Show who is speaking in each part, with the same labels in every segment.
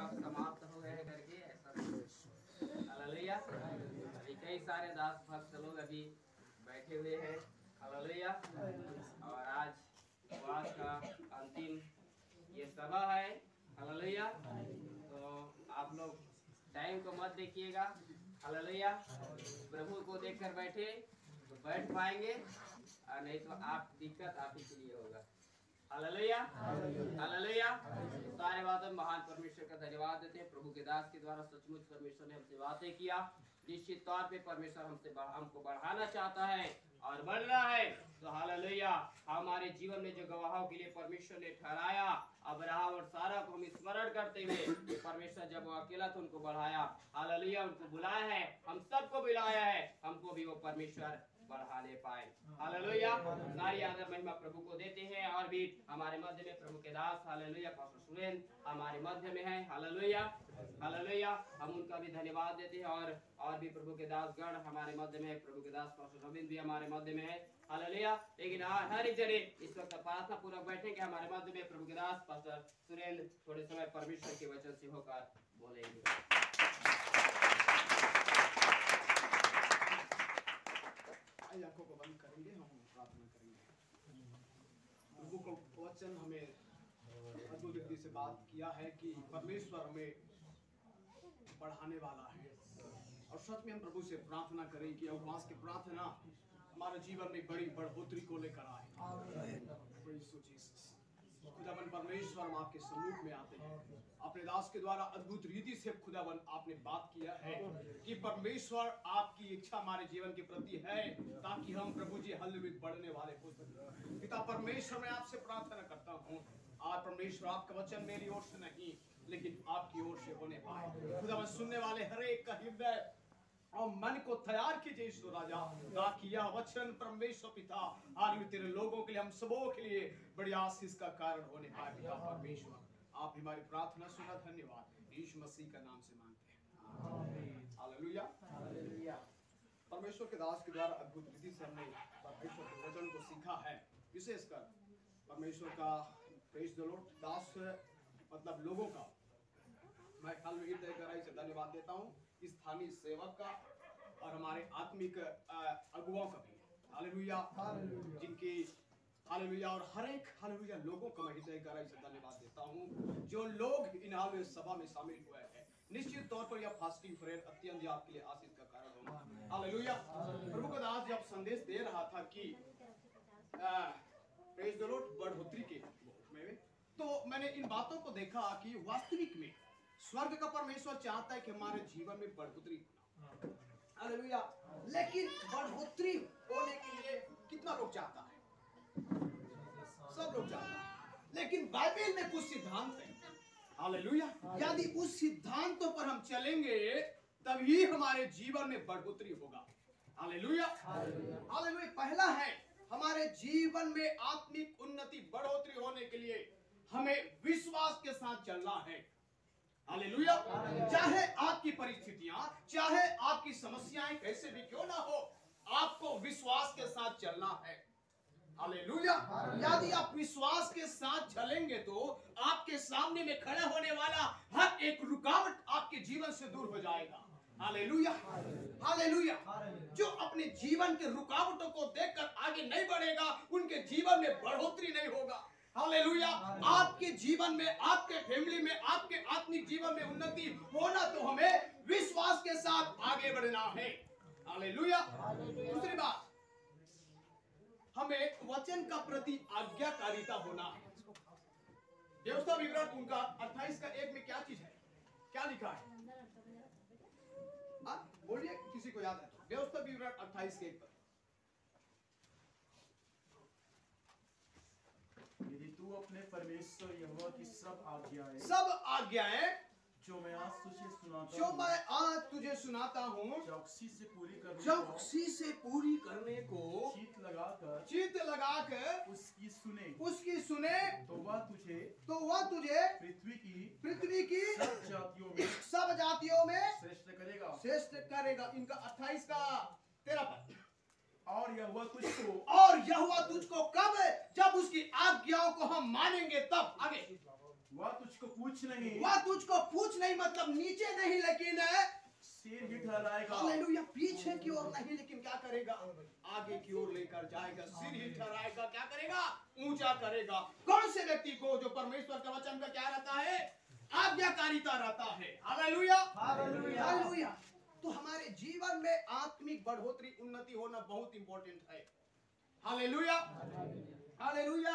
Speaker 1: वक्त समाप्त हो गए करके ऐसा हालेलुया। अभी कई सारे दास भक्त लोग अभी बैठे हुए हैं हालेलुया। और आज उपवास का अंतिम ये सभा है हालेलुया। तो आप लोग टाइम को मत देखिएगा हालेलुया। प्रभु को देखकर बैठे तो बैठ पाएंगे और नहीं तो आप दिक्कत आप ही के लिए होगा हालेलुया हालेलुया। सारे बातों में महान परमेश्वर का धन्यवाद देते हैं। प्रभु के दास के द्वारा सचमुच परमेश्वर ने हमसे बातें किया। निश्चित तौर पे परमेश्वर हमको बढ़ाना चाहता है और बढ़ रहा है। तो हालेलुया हमारे जीवन में जो गवाहों के लिए परमेश्वर ने ठहराया अब्राहम और सारा को हम स्मरण करते हुए परमेश्वर जब वो अकेला था उनको बढ़ाया हालेलुया। उनको बुलाया है, हम सबको बुलाया है, हमको भी वो परमेश्वर बढ़ाने पाए हालेलुया। सारी आदर महिमा प्रभु को देते हैं। और भी हमारे मध्य में प्रभु के दास हालेलुया पास्टर सुरेंद्र हमारे मध्य में है हालेलुया हालेलुया। हम उनका भी धन्यवाद देते हैं। और भी प्रभु के दास गण हमारे मध्य में है। प्रभु के दास पास्टर रविंद्र भी हमारे मध्य में है हालेलुया। लेकिन हर एक जने इस वक्त प्रार्थना पूर्वक बैठेंगे हमारे मध्य में प्रभु के दास पास्टर सुरेंद्र थोड़े समय परमेश्वर के वचन से होकर बोलेंगे।
Speaker 2: आंखों को बंद करेंगे, हम प्रार्थना करेंगे। प्रभु का वचन हमें अद्भुत रीति से बात किया है कि परमेश्वर हमें बढ़ाने वाला है। और सच में हम प्रभु से प्रार्थना करें कि उपवास की प्रार्थना हमारे जीवन में बड़ी बढ़ोतरी को लेकर आए। खुदावन परमेश्वर हम आपके सम्मुख में आते हैं। अपने दास के द्वारा अद्भुत रीति से खुदावन आपने बात किया है कि परमेश्वर आपकी इच्छा हमारे जीवन के प्रति है ताकि हम प्रभु जी हल्ले बढ़ने वाले हो सके। पिता परमेश्वर मैं आपसे प्रार्थना करता हूँ आज परमेश्वर आपका वचन मेरी ओर से नहीं लेकिन आपकी ओर से होने पाए। खुदावन सुनने वाले हर एक का हृदय और मन को तैयार कीजिए ईश्वर राजा ताकि यह वचन परमेश्वर पिता आज तेरे लोगों के लिए हम सबों के लिए बड़ी आशीष का कारण होने पाए। पिता परमेश्वर आप हमारी प्रार्थना सुना धन्यवाद यीशु मसीह का नाम से मांगते हैं हालेलुया हालेलुया। परमेश्वर के दास के द्वारा अद्भुत रीति से हमने परमेश्वर के वचन को सीखा है। विशेषकर परमेश्वर का प्रेज द लॉर्ड दास मतलब लोगों का मैं कल हृदय गहराई से धन्यवाद देता हूँ स्थानीय सेवक का और हमारे आत्मिक अगुवाओं का भी हालेलुया जिनकी हालेलुया और हर एक हालेलुया लोगों का मैं हृदय गहराई से धन्यवाद देता हूँ जो लोग इन हालेलुया सभा में शामिल हुए हैं। निश्चित तौर पर यह फास्टिंग प्रेयर अत्यंत आपके लिए आशीष का कारण होगा हालेलुया। प्रभु का दास जब संदेश दे रहा था कि प्रेज द लॉर्ड बढ़ोतरी के में तो मैंने इन बातों को देखा कि वास्तविक में स्वर्ग का परमेश्वर चाहता है कि हमारे जीवन में बढ़ोतरी हो हालेलुया। लेकिन बढ़ोतरी होने के लिए कितना लोग चाहता है? सब लोग चाहता है। लेकिन बाइबल में कुछ सिद्धांत है हालेलुया। यदि उस सिद्धांतों पर हम चलेंगे तभी हमारे जीवन में बढ़ोतरी होगा हालेलुया हालेलुया। पहला है हमारे जीवन में आत्मिक उन्नति बढ़ोतरी होने के लिए हमें विश्वास के साथ चलना है हालेलुया। चाहे आपकी परिस्थितियां चाहे आपकी समस्याएं कैसे भी क्यों ना हो आपको विश्वास के साथ चलना है हालेलुया। यदि आप विश्वास के साथ चलेंगे तो आपके सामने में खड़ा होने वाला हर एक रुकावट आपके जीवन से दूर हो जाएगा हालेलुया हालेलुया। जो अपने जीवन के रुकावटों को देखकर आगे नहीं बढ़ेगा उनके जीवन में बढ़ोतरी नहीं होगा हालेलुया। आपके जीवन में आपके फैमिली में आपके आत्मिक जीवन में उन्नति होना तो हमें विश्वास के साथ आगे बढ़ना है हालेलुया। दूसरी बात हमें वचन का प्रति आज्ञाकारिता होना है। व्यवस्था विवरण उनका 28 का 1 में क्या चीज है क्या लिखा है बोलिए किसी को याद है? व्यवस्था विवरण 28 के 1 पर
Speaker 3: यदि तू अपने परमेश्वर यहोवा की सब
Speaker 2: आज्ञाएं
Speaker 3: जो मैं आज तुझे सुनाता हूँ चौकसी से पूरी करने को
Speaker 2: चित लगाकर उसकी सुने तो वह तुझे पृथ्वी की सब जातियों में श्रेष्ठ करेगा। इनका 28 का 13 पर
Speaker 3: और यह हुआ तुझको
Speaker 2: कब जब उसकी आज्ञाओं को हम मानेंगे तब आगे
Speaker 3: वह तुझको पूछ नहीं,
Speaker 2: वह तुझको पूछ नहीं मतलब नीचे नहीं लेकिन
Speaker 3: सिर ही ठहराएगा।
Speaker 2: हालेलुया, पीछे की ओर नहीं लेकिन क्या करेगा, आगे की ओर लेकर जाएगा, सिर ही ठहराएगा, क्या करेगा, ऊंचा करेगा। कौन से व्यक्ति को जो परमेश्वर के वचन का क्या रहता है, आज्ञाकारिता रहता है। Hallelujah,
Speaker 3: hallelujah,
Speaker 2: hallelujah. तो हमारे जीवन में आत्मिक बढ़ोतरी उन्नति होना बहुत इंपॉर्टेंट है। Hallelujah, hallelujah.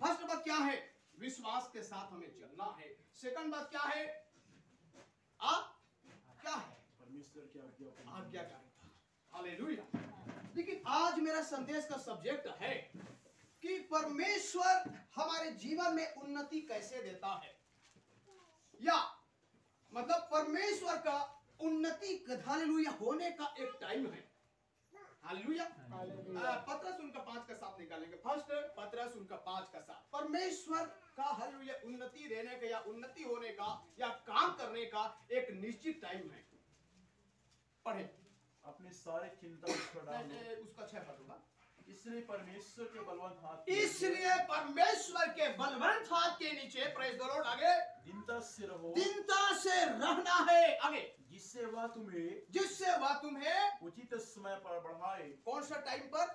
Speaker 2: फर्स्ट बात क्या है, विश्वास के साथ हमें चलना है। सेकंड बात क्या है, क्या है,
Speaker 3: परमेश्वर की
Speaker 2: आज्ञाकारिता। हालेलुया। लेकिन आज मेरा संदेश का सब्जेक्ट है कि परमेश्वर हमारे जीवन में उन्नति कैसे देता है, या मतलब परमेश्वर का उन्नति हालेलुया होने का एक टाइम है। हालेलुया। पतरस उनका 5 का 7 निकालेंगे। फर्स्ट पतरस उनका 5 का 7। परमेश्वर का हालेलुया उन्नति देने का या उन्नति होने का या काम करने का एक निश्चित टाइम है। पढ़े,
Speaker 3: अपने सारे चिंता उस पर डाल दो।
Speaker 2: उसका 6 पद होगा।
Speaker 3: इसलिए परमेश्वर के बलवंत हाथ,
Speaker 2: इसलिए परमेश्वर के बलवंत हाथ के नीचे, प्रेज द लॉर्ड, आगे
Speaker 3: दीनता से रहो,
Speaker 2: दीनता से रहना है। आगे,
Speaker 3: जिससे वह तुम्हें
Speaker 2: उचित
Speaker 3: समय पर बढ़ाए।
Speaker 2: कौन सा टाइम पर?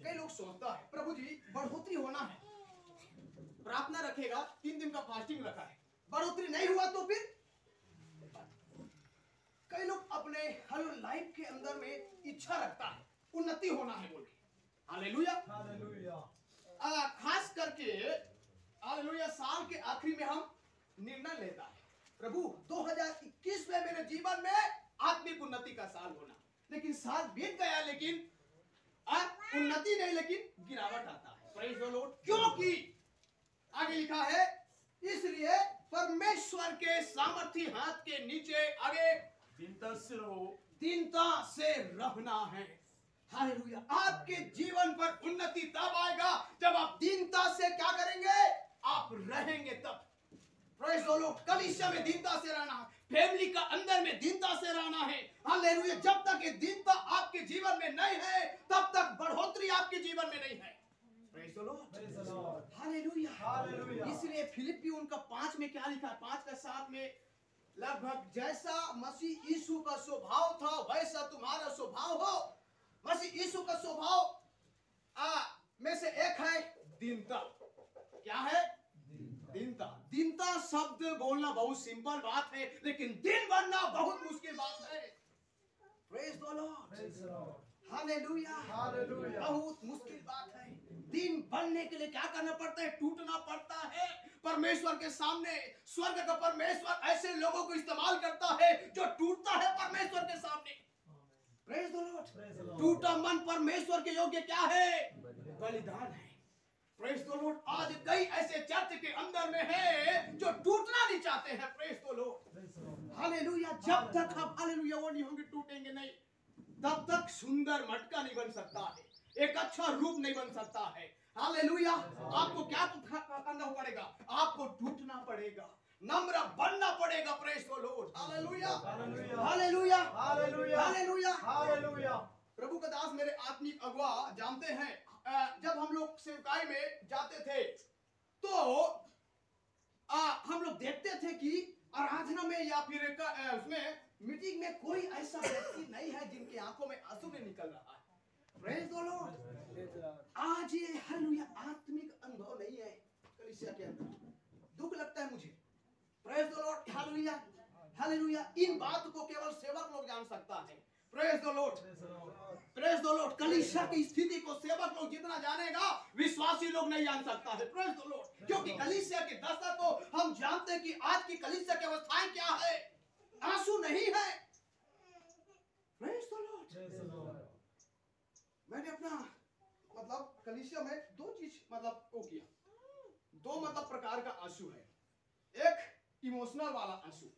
Speaker 2: कई लोग सोचता है प्रभु जी बढ़ोतरी होना है, प्रार्थना रखेगा, 3 दिन का फास्टिंग रखा है, बढ़ोतरी नहीं हुआ तो फिर कई लोग अपने हर लाइफ के अंदर में इच्छा रखता है उन्नति होना है बोल के। Hallelujah,
Speaker 3: hallelujah.
Speaker 2: खास करके हालेलुया साल के आखिरी में हम निर्णय लेता है, प्रभु 2021 में मेरे जीवन में आत्मिक उन्नति का साल होना। लेकिन साल बीत गया, लेकिन उन्नति नहीं, लेकिन गिरावट आता है। Praise the Lord. क्योंकि आगे लिखा है, इसलिए परमेश्वर के सामर्थी हाथ के नीचे, आगे
Speaker 3: दीनता से रहो,
Speaker 2: दीनता से रहना है। हालेलुया। आपके जीवन पर उन्नति तब आएगा जब आप दीनता से क्या करेंगे, आप रहेंगे तब। Praise the Lord. कलीसिया में दीनता से रहना है, फैमिली का अंदर में दीनता से रहना है। हालेलुया। जब तक ये दीनता आपके जीवन में नहीं है तब तक बढ़ोतरी आपके जीवन में नहीं है। Praise the Lord. Hallelujah, hallelujah. इसलिए फिलिप्पी उनका 5 में क्या लिखा है, 5 का 7 में, लगभग जैसा मसीह यीशु का स्वभाव था वैसा तुम्हारा स्वभाव हो। मसीह यीशु का स्वभाव में से एक है दीनता। क्या है? दीनता। दीनता शब्द बोलना बहुत सिंपल बात है, लेकिन दिन बनना बहुत मुश्किल बात है। Praise the Lord. Hallelujah, hallelujah. बहुत मुश्किल बात है। दिन बनने के लिए क्या करना पड़ता है, टूटना पड़ता है। परमेश्वर के सामने स्वर्ग का परमेश्वर ऐसे लोगों को इस्तेमाल करता है जो टूटता है परमेश्वर के सामने। Praise the Lord. टूटा मन परमेश्वर के योग्य क्या है, बलिदान है। Praise the Lord. आज कई ऐसे चर्च के अंदर में है जो टूटना नहीं चाहते हैं। Praise the Lord. हालेलुया। जब तक हम हालेलुया वो नहीं होंगे, टूटेंगे नहीं, तब तक सुंदर मटका नहीं बन सकता है, एक अच्छा रूप नहीं बन सकता है। हालेलुया। आपको क्या करना पड़ेगा, आपको टूटना पड़ेगा, नम्र बनना पड़ेगा। Praise the Lord. Hallelujah, hallelujah, hallelujah, hallelujah, hallelujah. प्रभु का दास मेरे आत्मिक अगुआ जानते हैं, जब हम लोग सेवकाई में जाते थे तो हम लोग देखते थे कि आराधना में या फिर उसमें मीटिंग में कोई ऐसा व्यक्ति नहीं है जिनकी आंखों में आंसू नहीं निकल रहा है। Praise the Lord. आज ये हालेलुया आत्मिक अनुभव नहीं है कलीसिया के अंदर, दुख लगता है मुझे। Praise the Lord. Hallelujah, hallelujah. इन बात को केवल सेवक लोग जान सकता है। Praise the Lord, praise the Lord. कलीसिया की स्थिति को सेवक लोग जितना जानेगा विश्वासी लोग नहीं जान सकता है। Praise the Lord. क्योंकि कलीसिया की दशा तो हम जानते हैं कि आज की कलीसिया की अवस्थाएं क्या है, आंसू नहीं है। Praise the Lord. मैंने अपना मतलब कलीसिया में 2 चीज मतलब वो किया, 2 मतलब प्रकार का आंसू है। एक इमोशनल वाला आंसू,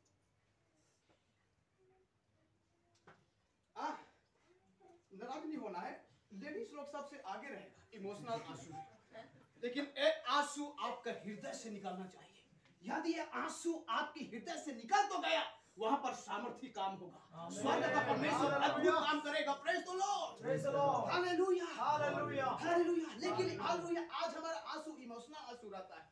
Speaker 2: नाराज नहीं होना है, लेडीज लोग सबसे आगे रहेगा, इमोशनल आंसू। लेकिन एक आंसू आपका हृदय से निकलना चाहिए। यदि ये आंसू आपके हृदय से निकल तो गया, वहां पर सामर्थ्य काम होगा, स्वर्ग का परमेश्वर अद्भुत काम करेगा। Praise the Lord, praise the Lord. Hallelujah, hallelujah, hallelujah. लेकिन हालेलुया आज हमारा आंसू इमोशनल आंसू रहता है।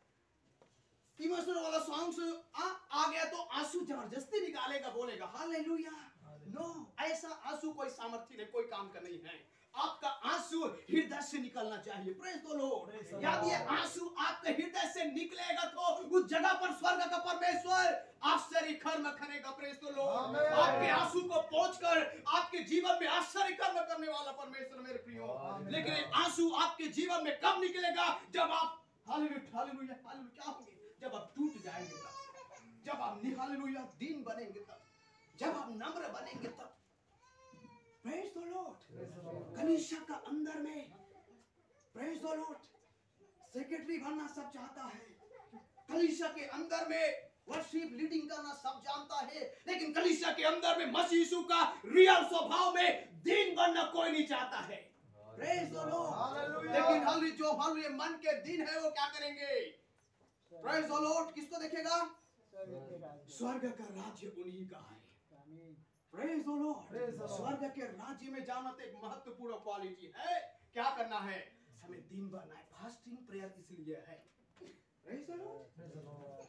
Speaker 2: इमोशनल वाला सॉन्ग्स आ गया तो आंसू जबरदस्ती निकालेगा, बोलेगा हालेलुया। नो, ऐसा आंसू कोई सामर्थ्य नहीं, कोई काम का नहीं है। आपका आंसू हृदय से निकलना चाहिए। Praise the Lord. यदि ये आंसू आपके हृदय से निकलेगा तो उस जगह पर स्वर्ग का परमेश्वर आश्चर्य कर्म करेगा। Praise the Lord. आपके आंसू को पहुंचकर आपके जीवन में आश्चर्य कर्म करने वाला परमेश्वर मेरे प्रियो। लेकिन ये आंसू आपके जीवन में कब निकलेगा? जब आप हालेलुया हालेलुया हालेलुया क्या होंगे? जब आप टूट जाएंगे तब, जब आप हालेलुया दीन बनेंगे तब, जब आप नम्र बनेंगे तब। Praise the Lord. कलीसिया का अंदर में प्रेज द लॉर्ड सेक्रेटरी बनना सब चाहता है, कलीसिया के अंदर में वर्शिप लीडिंग करना सब जानता है, लेकिन कलीसिया के अंदर में मसीह यीशु का रियल स्वभाव में दीन बनना कोई नहीं चाहता है। Praise the Lord. लेकिन हालेलुया जो हालेलुया मन के दिन है वो क्या करेंगे? Praise the Lord. किसको देखेगा? स्वर्ग का राज्य उन्हीं का है। Praise the Lord. स्वर्ग के राज्य में जाना तो एक महत्वपूर्ण क्वालिटी है। क्या करना है? हमें दिन बनना है। फास्टिंग प्रेयर इसलिए है। Praise the Lord.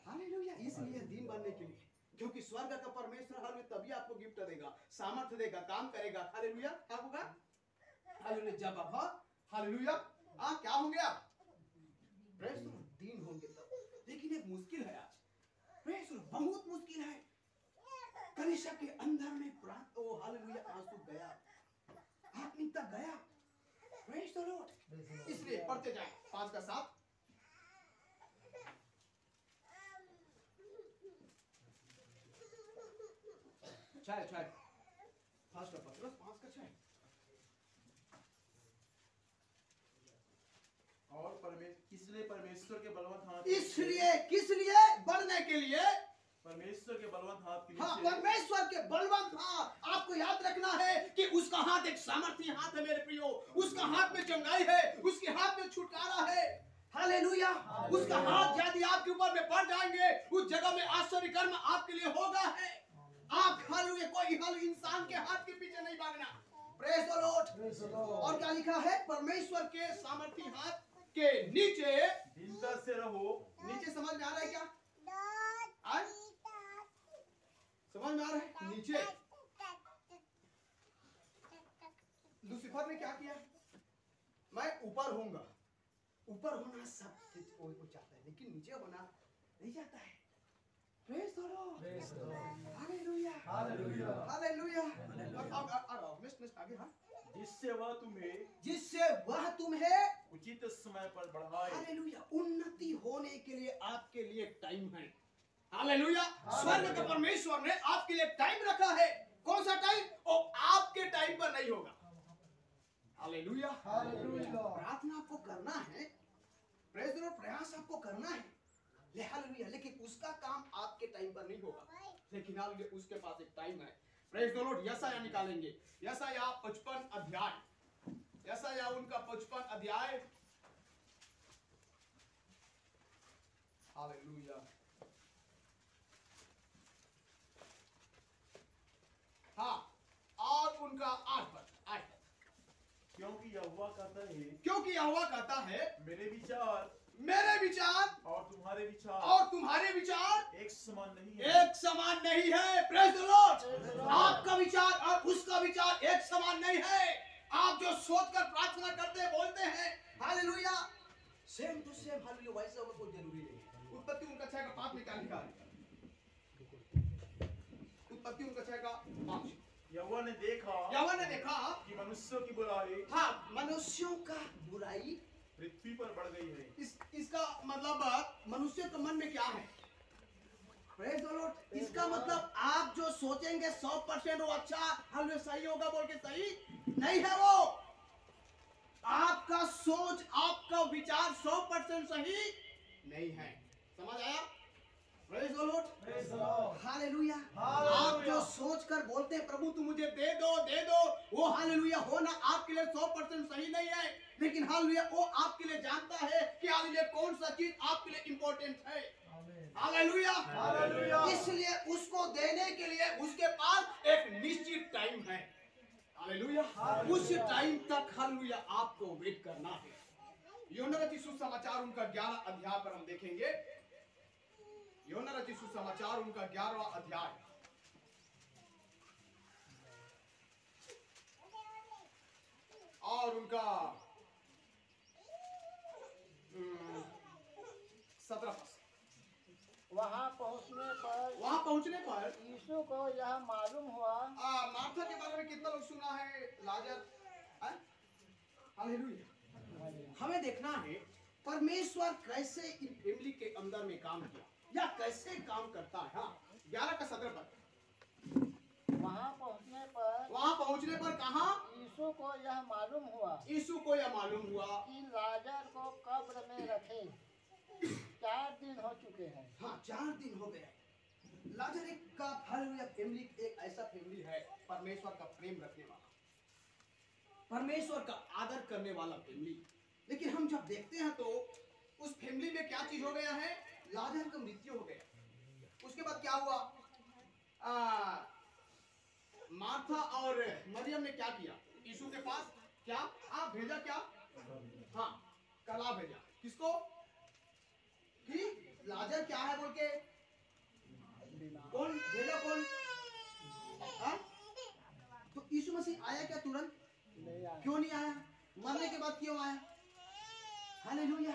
Speaker 2: हालेलुया। इसलिए दिन बनने के लिए, क्योंकि स्वर्ग का परमेश्वर हालेलुया तभी आपको गिफ्ट देगा, सामर्थ्य देगा, काम करेगा। हालेलुया। क्या होगा? हालेलुया। जब आप हालेलुया क्या होंगे आप? प्रेज द लॉर्ड दिन होंगे तब। लेकिन एक मुश्किल है आज। प्रेज द लॉर्ड बहुत मुश्किल है। कलीसिया के अंदर में ओ हालेलुया आंसू गया, आत्मिकता गया। Praise the Lord. इसलिए पढ़ते जाए 5 का 7। चाहे 5 का 15 5 का 6।
Speaker 3: और इसलिए परमेश्वर के बलवंत हाथ,
Speaker 2: इसलिए किस लिए? बढ़ने के लिए।
Speaker 3: परमेश्वर के बलवंत हाथ के
Speaker 2: हाँ,
Speaker 3: नीचे,
Speaker 2: परमेश्वर के बलवंत हाथ। आपको याद रखना है कि उसका हाथ एक सामर्थ्य हाथ है मेरे प्रियो। उसका हाथ में चंगाई है, उसके हाथ में छुटकारा है। हालेलुया। उसका हाथ यदि आपके ऊपर में पड़ जाएंगे, उस जगह में आश्चर्य कर्म आपके लिए होगा है। आप हालेलुया कोई इंसान के हाथ के पीछे नहीं भागना। Praise the Lord. और क्या लिखा है? परमेश्वर के सामर्थ्य हाथ के नीचे
Speaker 3: दीनता से रहो।
Speaker 2: नीचे समझ में आ रहा है क्या? समझ में आ रहा है? नीचे लूसीफर ने क्या किया? मैं ऊपर होऊंगा। ऊपर होना सब कोई चाहता है, लेकिन नीचे होना नहीं चाहता है। Praise the Lord. Hallelujah hallelujah hallelujah. आगे हाँ। जिससे वह तुम्हें
Speaker 3: उचित समय पर बढ़ाए।
Speaker 2: हालेलुया। उन्नति होने के लिए आपके लिए टाइम है। हालेलुया। स्वर्ग के परमेश्वर ने आपके लिए टाइम रखा है। कौन सा टाइम? और आपके टाइम पर नहीं होगा। Hallelujah hallelujah. प्रार्थना आपको करना है, प्रेज द लॉर्ड, प्रयास आपको करना है, हालेलुया, लेकिन उसका काम आपके टाइम पर नहीं होगा। लेकिन हालेलुया उसके पास एक टाइम है। Praise the Lord. यशायाह निकालेंगे, यशायाह 55 अध्याय, यशायाह उनका 55 अध्याय। हालेलुया। हाँ, और उनका 8 पद।
Speaker 3: क्योंकि यहोवा कहता है, मेरे विचार और तुम्हारे विचार एक समान नहीं है।
Speaker 2: Praise the Lord. आपका विचार और उसका विचार एक समान नहीं है। आप जो सोचकर प्रार्थना करते हैं, बोलते हैं hallelujah, same to same hallelujah वैसे होगा कोई जरूरी नहीं है। उत्पत्ति उनका 6 का 5 निकाल लिखा है। उत्पत्ति उनका 6 का 5।
Speaker 3: यहोवा ने देखा
Speaker 2: कि
Speaker 3: मनुष्यों की बुराई,
Speaker 2: हाँ, मनुष्यों का बुराई
Speaker 3: पृथ्वी पर बढ़ गई है।
Speaker 2: इसका मतलब मनुष्य के मन में क्या है? Praise the Lord. इसका मतलब आप जो सोचेंगे 100% वो अच्छा हालेलुया सही होगा बोल के सही नहीं है। वो आपका सोच, आपका विचार 100% सही नहीं है। समझ आया? Praise the Lord. हालेलुया। आप जो सोच कर बोलते हैं प्रभु तू मुझे दे दो, वो हालेलुया होना आपके लिए 100% सही नहीं है। लेकिन हालेलुया वो आपके लिए जानता है कि हालेलुया कौन सा चीज आपके लिए इंपॉर्टेंट है। Hallelujah hallelujah. इसलिए उसको देने के लिए उसके पास एक निश्चित टाइम है। हालेलुया। उस टाइम तक हालेलुया आपको वेट करना है। यूहन्ना रचित सुसमाचार उनका 11 अध्याय पर हम देखेंगे। यूहन्ना रचित सुसमाचार उनका 11वां अध्याय। और उनका 17 पद।
Speaker 4: वहाँ पहुँचने पर यीशु को यह मालूम हुआ।
Speaker 2: मार्था के बारे में कितना लोग सुना है? लाजर। हालेलुया। हमें देखना है परमेश्वर कैसे इन फैमिली के अंदर में काम किया या कैसे काम करता है। हाँ, 11 का 17 पद।
Speaker 4: वहाँ
Speaker 2: पहुँचने पर कहा
Speaker 4: यीशु को यह मालूम हुआ
Speaker 2: कि
Speaker 4: लाजर को कब्र में रखे 4 दिन हो चुके हैं।
Speaker 2: हाँ, 4 दिन हो गए। लाजर एक का हालेलुया फैमिली एक ऐसा फैमिली है परमेश्वर का प्रेम रखने वाला, परमेश्वर का आदर करने वाला फैमिली। लेकिन हम जब देखते हैं तो उस फैमिली में क्या चीज हो गया है? लाजर का मृत्यु हो गया। उसके बाद क्या हुआ? मार्था और मरियम ने क्या किया? यीशु के पास क्या भेजा? क्या? हाँ, कला भेजा। किसको? कि लाजर क्या है बोल के? कौन भेजा? कौन? तो यीशु मसीह आया क्या तुरंत? क्यों नहीं आया? मरने के बाद क्यों आया? हालेलुया।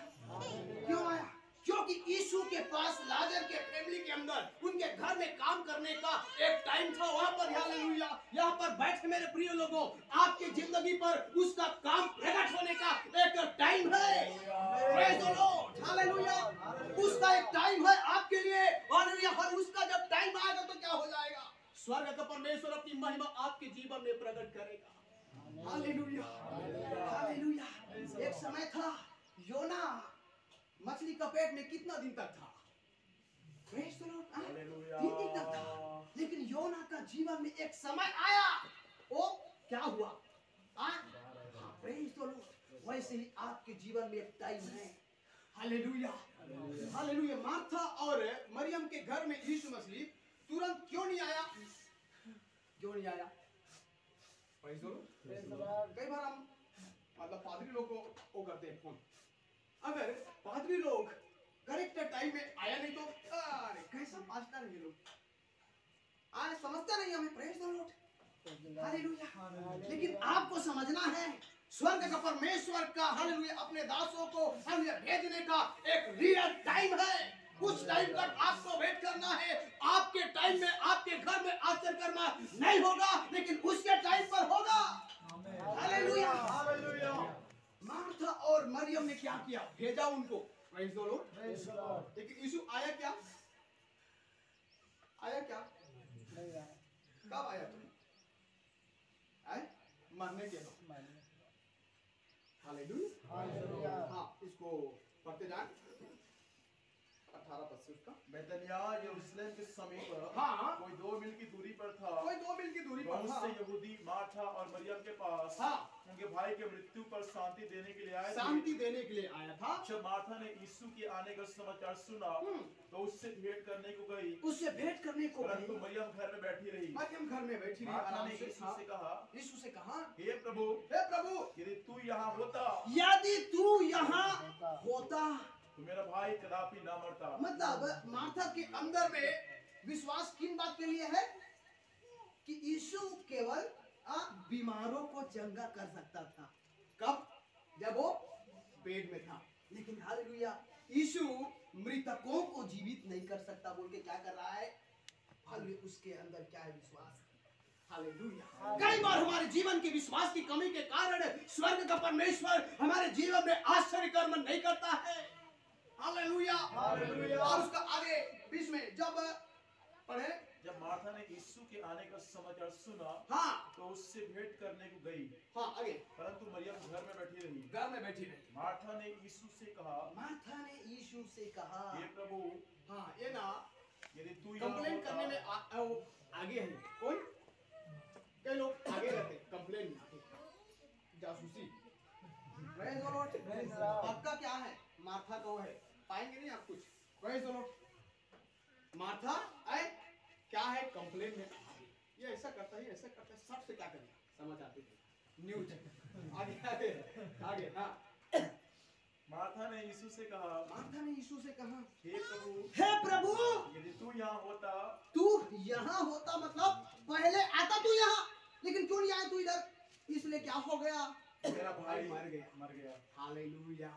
Speaker 2: क्यों आया? क्योंकि यीशु के पास लाजर के फैमिली के अंदर उनके घर में काम करने का एक टाइम था। वहां पर हालेलुया, यहाँ पर बैठे मेरे प्रिय लोगों, आपकी जिंदगी पर उसका काम प्रकट होने का एक टाइम है। Praise the Lord. हालेलुया। उसका एक टाइम है आपके लिए। हालेलुया। और उसका जब टाइम आएगा तो क्या हो जाएगा? स्वर्ग का परमेश्वर अपनी महिमा आपके जीवन में प्रकट करेगा। हालेलुया। हालेलुया। एक समय था योना मछली का पेट में कितना दिन तक था? Praise the Lord. 3 दिन तक था। लेकिन योना का जीवन में एक समय आया, वो क्या हुआ? Praise the Lord. वैसे ही आपके जीवन में एक टाइम है। हालेलुया। हालेलुया। मार्था और मरियम के घर में यीशु मसीह तुरंत क्यों नहीं आया? क्यों नहीं आया? Praise the Lord. कई बार हम मतलब पादरी लोग को वो करते हैं फोन। अगर पादरी लोग करेक्ट टाइम में आया नहीं तो अरे कैसा पास्टर है ये लोग, समझता नहीं हमें। Praise the Lord. हालेलुया। लेकिन आपको समझना है स्वर्ग का परमेश्वर का हालेलुया अपने दासों को हालेलुया भेजने का एक रियल टाइम है। उस टाइम तक आपको वेट करना है। आपके टाइम में आपके घर में आश्चर्य करना नहीं होगा, लेकिन उसके टाइम पर होगा। हालेलुया। हालेलुया। मार्था और मरियम ने क्या किया? भेजा उनको। Praise the Lord. लेकिन यीशु आया क्या? आया क्या?
Speaker 4: नहीं आया।
Speaker 2: कब आया? मरने के बाद। हालेलुया। हाँ, इसको पढ़ते जाएं। 18 पद से उसका।
Speaker 3: बैतनिया यरूशलेम के समीप
Speaker 2: हाँ,
Speaker 3: कोई 2 मील की दूरी पर था।
Speaker 2: कोई 2 मील की दूरी पर
Speaker 3: बहुत
Speaker 2: था।
Speaker 3: से यहूदी मार्था और मरियम के पास
Speaker 2: हाँ,
Speaker 3: उनके भाई के मृत्यु पर शांति देने के लिए आए थे।
Speaker 2: शांति देने के लिए आया था।
Speaker 3: जब मार्था ने यीशु के आने का समाचार सुना तो उससे भेंट करने को गई, परंतु मरियम घर में बैठी रही।
Speaker 2: मरियम घर में बैठी रही।
Speaker 3: मार्था
Speaker 2: आराम
Speaker 3: ने
Speaker 2: से।
Speaker 3: यीशु से कहा,
Speaker 2: हे प्रभु,
Speaker 3: यदि तू यहाँ होता तो मेरा भाई कदापि ना मरता।
Speaker 2: मतलब मार्था के अंदर में विश्वास किन बात के लिए है? कि यीशु केवल बीमारों को चंगा कर सकता था। कब? जब वो पेट में था। लेकिन हालेलुया यीशु मृतकों को जीवित नहीं कर सकता बोल के क्या कर रहा है? हालेलुया। उसके अंदर क्या है? विश्वास। हालेलुया। कई बार हमारे जीवन के विश्वास की कमी के कारण स्वर्ग का परमेश्वर हमारे जीवन में आश्चर्य कर्म नहीं करता है। हालेलुया। हालेलुया। और उसका आगे बीच में जब पढ़े,
Speaker 3: जब मार्था ने यीशु के आने का समाचार सुना
Speaker 2: हाँ,
Speaker 3: तो उससे भेंट करने को गई।
Speaker 2: हाँ, आगे।
Speaker 3: परंतु मरियम घर में बैठी रही।
Speaker 2: घर में बैठी रही।
Speaker 3: मार्था ने यीशु से कहा, हे प्रभु,
Speaker 2: हाँ, ये ना
Speaker 3: यदि तू
Speaker 2: कंप्लेन करने में आगे है। कौन? कई लोग आगे रहते कंप्लेन में, जासूसी। Praise the Lord. आपका क्या है? मार्था को है, पाएंगे नहीं आप कुछ। Praise the Lord. मार्था क्या है? कंप्लेन में ये ऐसा करता है, ऐसा करता है, सब से क्या करेगा? समझ आती है न्यूज। आगे आगे आगे। हाँ,
Speaker 3: मार्था ने यीशु से कहा,
Speaker 2: हे प्रभु,
Speaker 3: यहाँ होता
Speaker 2: तू यहाँ होता मतलब पहले आता तू यहाँ, लेकिन क्यों नहीं आया तू इधर? इसलिए क्या हो गया?
Speaker 3: मेरा भाई मर गया।
Speaker 2: हालेलुया।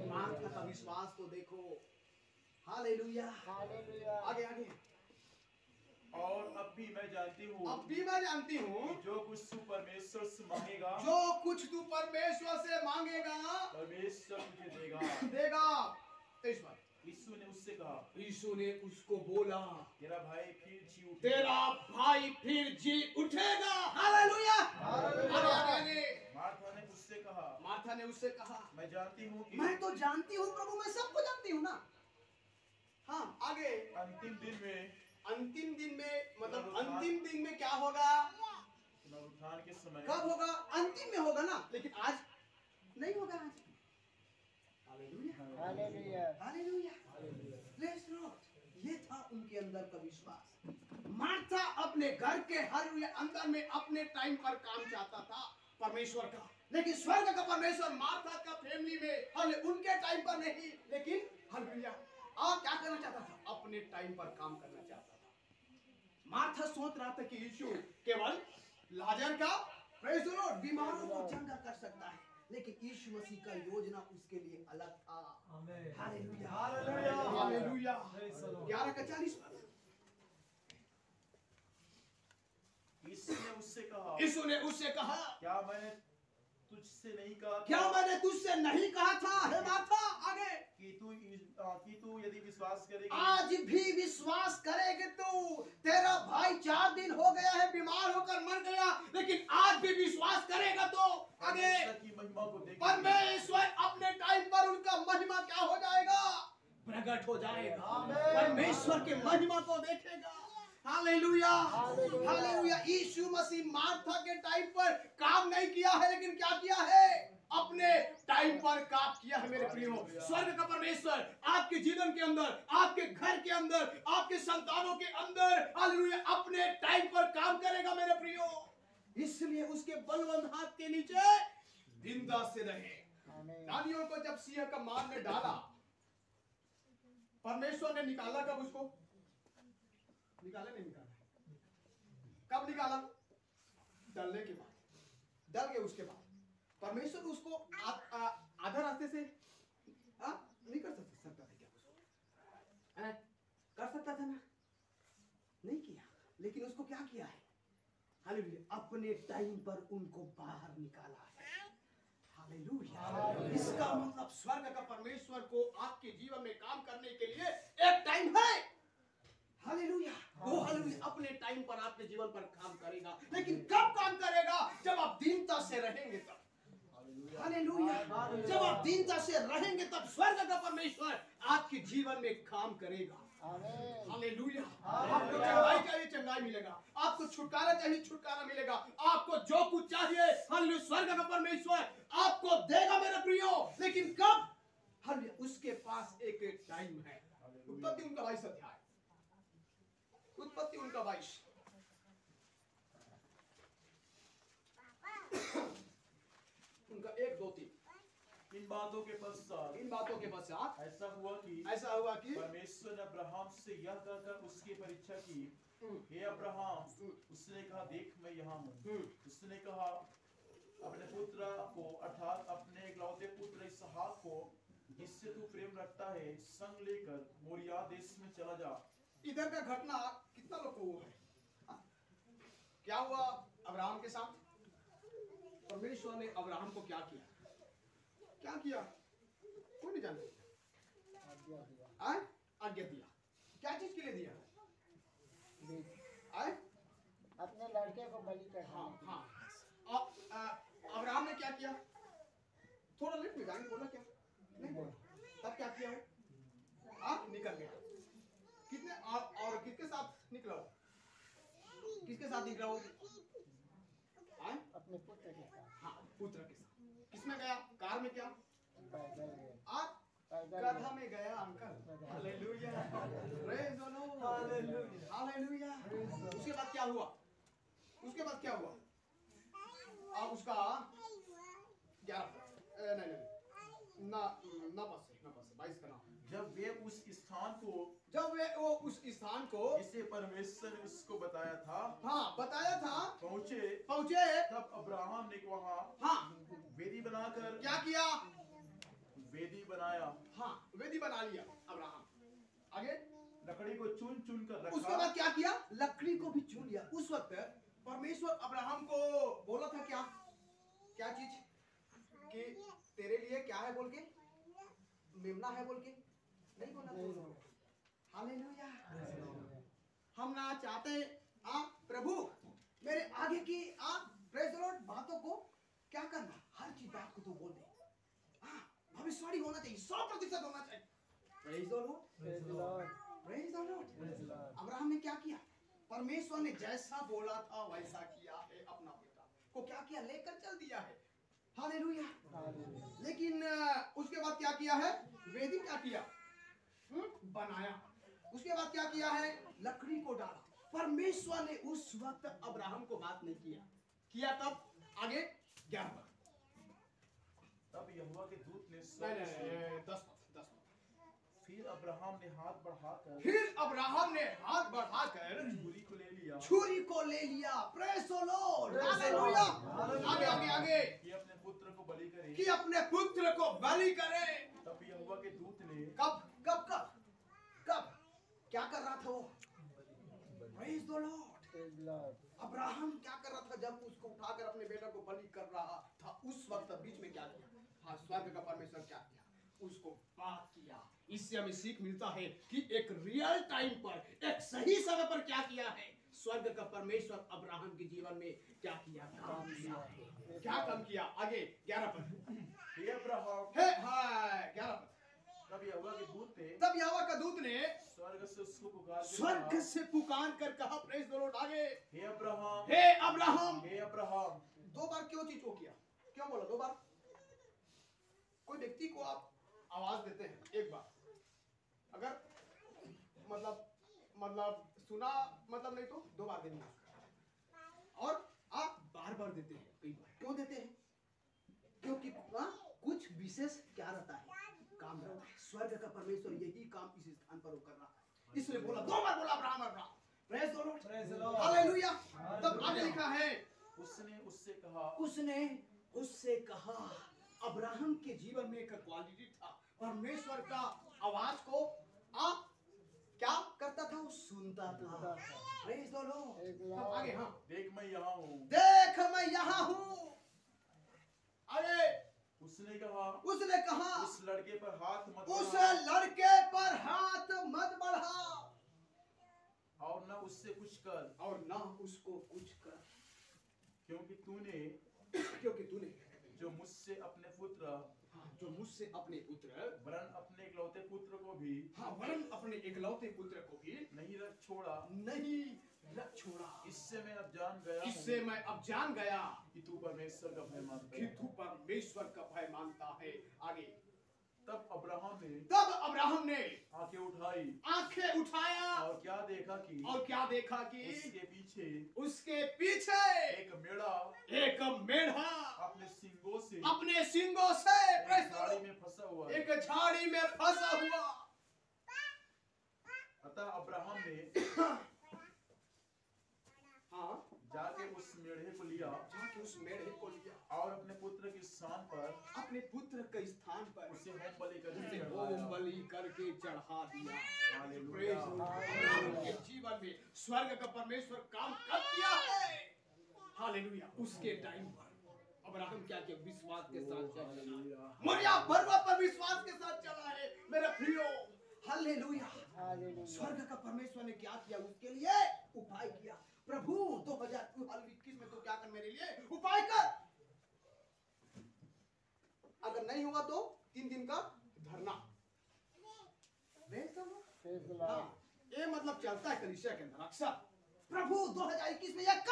Speaker 2: मार्था का विश्वास को देखो। हालेलुया। आगे आगे।
Speaker 3: और अब भी मैं जानती हूँ,
Speaker 2: अब भी मैं जानती हूँ,
Speaker 3: जो कुछ तू परमेश्वर से मांगेगा,
Speaker 2: जो कुछ तू परमेश्वर से मांगेगा
Speaker 3: परमेश्वर तुझे देगा।
Speaker 2: देगा। 23 बार
Speaker 3: यीशु ने उससे कहा,
Speaker 2: यीशु ने उसको बोला,
Speaker 3: तेरा भाई फिर जी उठेगा।
Speaker 2: तेरा भाई फिर जी उठेगा। हालेलुया। आगे आगे।
Speaker 3: मार्था ने उससे कहा,
Speaker 2: मार्था ने उससे कहा,
Speaker 3: मैं जानती हूँ कि
Speaker 2: मैं तो जानती हूँ प्रभु, मैं सबको जानती हूँ ना। हाँ आगे।
Speaker 3: अंतिम दिन में
Speaker 2: मतलब अंतिम दिन में क्या होगा?
Speaker 3: पुनरुत्थान के समय
Speaker 2: कब होगा? अंतिम में होगा ना, लेकिन आज नहीं होगा। आज हालेलुया। हालेलुया। Praise Lord. ये था उनके अंदर का विश्वास। मार्था अपने घर के हर अंदर में अपने टाइम पर काम चाहता था परमेश्वर का, लेकिन स्वर्ग का परमेश्वर मार्था का फैमिली में हले उनके टाइम पर नहीं, लेकिन हालेलुया और क्या करना चाहता था? अपने टाइम पर काम करना चाहता था। मार्था सोच रहा था कि यीशु केवल लाजर का प्रेज़ द लॉर्ड बीमारों को चंगा कर सकता है, लेकिन यीशु मसीह का योजना उसके लिए अलग था। हालेलुया। हालेलुया। 11 का 40
Speaker 3: यीशु ने उससे कहा,
Speaker 2: यीशु ने उससे कहा,
Speaker 3: क्या मैंने तुझसे नहीं कहा था,
Speaker 2: क्या मैंने तुझसे नहीं कहा था हे मार्था? आगे
Speaker 3: कि तू यदि विश्वास करेगी,
Speaker 2: आज भी विश्वास करेगी तू। तेरा भाई 4 दिन हो गया है बीमार होकर मर गया, लेकिन आज भी विश्वास करेगा तो आगे
Speaker 3: परमेश्वर की महिमा को देखेगी।
Speaker 2: परमेश्वर अपने टाइम पर उनका महिमा क्या हो जाएगा? प्रकट हो जाएगा। परमेश्वर के महिमा को देखेगा। हालेलुया। हालेलुया। यीशु मसीह मार्था के टाइम पर काम नहीं किया है, लेकिन क्या किया है? अपने टाइम पर काम किया है। मेरे प्रियो, स्वर्ग का परमेश्वर आपके जीवन के अंदर, आपके घर के अंदर, आपके संतानों के अंदर हालेलुया अपने टाइम पर काम करेगा मेरे प्रियो। इसलिए उसके बलवंत हाथ के नीचे जिंदा से रहे। दानियों को जब सिंह का मार में डाला, परमेश्वर ने निकाला कब उसको? निकाला नहीं निकाला? कब निकाला? डलने के बाद। डल गए उसके बाद परमेश्वर उसको आधा रास्ते से नहीं कर सकता था क्या? उसको कर सकता था ना? नहीं किया, लेकिन उसको क्या किया है? हालेलुया अपने टाइम पर उनको बाहर निकाला है। हालेलुया। इसका मतलब स्वर्ग का परमेश्वर को आपके जीवन में काम करने के लिए एक टाइम है। हालेलुया। वो हालेलुया अपने टाइम पर आपके जीवन पर काम करेगा, लेकिन कब काम करेगा? जब आप दीनता से रहेंगे तब। हालेलुया। जब आप दीनता से रहेंगे तब स्वर्ग का परमेश्वर आपके जीवन में काम करेगा। हालेलुया। आपको चंगाई चाहिए, चंगाई मिलेगा। आपको छुटकारा चाहिए, छुटकारा मिलेगा। आपको जो कुछ चाहिए हालेलुया स्वर्ग का परमेश्वर आपको देगा मेरे प्रियो, लेकिन कब? हालेलुया उसके पास एक टाइम है। उत्पत्ति उनका 22 अध्याय, उत्पत्ति उनका 22 उनका 1 2 3।
Speaker 3: इन बातों के पश्चात ऐसा हुआ कि परमेश्वर ने अब्राहम से यह कहकर उसकी परीक्षा की, हे अब्राहम। उसने कहा, देख मैं यहाँ हूँ। उसने कहा, अपने पुत्र को अर्थात अपने इकलौते पुत्र इसहाक को, जिससे तू प्रेम रखता है, संग लेकर मोरिया देश में चला जा।
Speaker 2: इधर का घटना कितना लोग को हुआ है? क्या हुआ अब्राहम के साथ? परमेश्वर ने अब्राहम को क्या किया? क्या किया? कोई नहीं जानता। आज्ञा दिया। क्या चीज के लिए दिया?
Speaker 4: अपने लड़के को बलि चढ़ाने।
Speaker 2: अब्राहम ने क्या किया? थोड़ा लेट में जाएंगे, बोला क्या? नहीं बोला। तब क्या किया? निकल गया। कितने और किसके साथ निकला हो? किसके साथ निकला हो?
Speaker 4: अपने पुत्र के साथ।
Speaker 2: हाँ पुत्र के साथ। किसमें गया? कार में क्या?
Speaker 4: पैदल
Speaker 2: गधा में गया uncle. Hallelujah. Praise the Lord. Hallelujah. Hallelujah. उसके बाद क्या हुआ? उसके बाद क्या हुआ? अब उसका 11 ना 22 का नाम।
Speaker 3: जब वे उस
Speaker 2: स्थान को
Speaker 3: जिसे परमेश्वर ने उसको बताया था,
Speaker 2: हाँ बताया था,
Speaker 3: पहुंचे तब अब्राहम ने वहां
Speaker 2: हाँ
Speaker 3: वेदी बनाकर
Speaker 2: क्या किया?
Speaker 3: वेदी बनाया।
Speaker 2: हाँ वेदी बना लिया अब्राहम। आगे
Speaker 3: लकड़ी को चुन चुन कर रखा।
Speaker 2: उसके बाद क्या किया? लकड़ी को भी चुन लिया। उस वक्त परमेश्वर अब्राहम को बोला था क्या चीज कि तेरे लिए क्या है बोल के, मेमना है बोल के नहीं बोला था। हालेलुया। हम ना चाहते प्रभु मेरे आगे की प्रेज द लॉर्ड बातों को क्या करना, हर चीज बात को तू बोल दे। भविष्यवाणी होना चाहिए, 100% होना चाहिए। Praise the Lord, praise the Lord. Abraham ने क्या किया? परमेश्वर ने जैसा बोला था वैसा किया है। अपना बेटा को क्या किया? लेकर चल दिया है। हालेलुया। लेकिन उसके बाद क्या किया है? वेदी क्या किया? बनाया। उसके बाद क्या किया है? लकड़ी को डाला। परमेश्वर ने उस वक्त अब्राहम को बात नहीं किया तब आगे 11
Speaker 3: तब यहोवा के दूत ने
Speaker 2: 10
Speaker 3: फिर अब्राहम ने हाथ बढ़ाकर
Speaker 2: छुरी को ले लिया। Praise the Lord, hallelujah. आगे
Speaker 3: कि अपने पुत्र को बलि करे। तब यहोवा के दूत ने
Speaker 2: कब क्या कर रहा था वो? Praise the Lord. अब्राहम क्या कर रहा था जब उसको उठाकर अपने बेटा को बलि कर रहा था? उस वक्त बीच में क्या किया? हाँ, स्वर्ग का परमेश्वर क्या किया? उसको बात किया। इससे हमें सीख मिलता है कि एक रियल टाइम पर, एक सही समय पर क्या किया है स्वर्ग का परमेश्वर अब्राहम के जीवन में क्या किया? काम किया है। क्या काम किया? आगे 11 पर।
Speaker 3: हे अब्राहम,
Speaker 2: 11 पर।
Speaker 3: तब यहोवा का दूत ने स्वर्ग से पुकार कर
Speaker 2: कहा, प्रेज द लॉर्ड। आगे
Speaker 3: हे अब्राहम,
Speaker 2: हे अब्राहम। 2 बार क्यों चीज को किया? क्यों बोला 2 बार? कोई व्यक्ति को आप आवाज देते हैं एक बार, अगर मतलब सुना नहीं तो 2 बार देंगे, और आप बार देते हैं कई बार। क्यों देते हैं? क्योंकि कुछ विशेष क्या रहता है? काम रहता है। स्वर्ग का परमेश्वर यही काम इस स्थान पर कर रहा है, इसलिए बोला 2 बार बोला Abraham. Praise the Lord, hallelujah. तब आगे लिखा है
Speaker 3: उसने
Speaker 2: उससे कहा। अब्राहम के जीवन में एक क्वालिटी था, परमेश्वर का आवाज को क्या करता था? वो सुनता था। Praise the Lord. आगे
Speaker 3: देख मैं यहाँ हूँ।
Speaker 2: अरे
Speaker 3: उसने कहा
Speaker 2: उस
Speaker 3: लड़के पर हाथ मत बढ़ा और न उससे कुछ कर,
Speaker 2: और ना उसको कुछ कर,
Speaker 3: क्योंकि तूने जो मुझसे अपने पुत्र वरन अपने इकलौते पुत्र को भी नहीं रख छोड़ा। इससे मैं अब जान गया कि तू परमेश्वर का भय मानता है।
Speaker 2: आगे
Speaker 3: तब
Speaker 2: अब्राहम ने
Speaker 3: आंखें उठाया और क्या देखा कि उसके पीछे एक मेढ़ा अपने सींगों से एक झाड़ी में फंसा हुआ। अतः अब्राहम ने जाके उस मेढ़े को लिया और अपने पुत्र के स्थान पर उसे होम बलि करके
Speaker 2: चढ़ा दिया।
Speaker 3: हालेलुया।
Speaker 2: के जीवन में स्वर्ग का परमेश्वर काम कर दिया है। हालेलुया। उसके टाइम पर अब्राहम क्या किया? विश्वास के साथ चला। मोरिया पर्वत पर विश्वास के साथ चला है मेरा प्रियो। हालेलुया। स्वर्ग का परमेश्वर ने क्या किया? उसके लिए उपाय किया। प्रभु 2021 में तो क्या कर मेरे लिए उपाय कर। अगर नहीं हुआ तो 3 दिन का धरना। ये मतलब चलता है कलीसिया के अंदर अक्सर। प्रभु 2021 में यह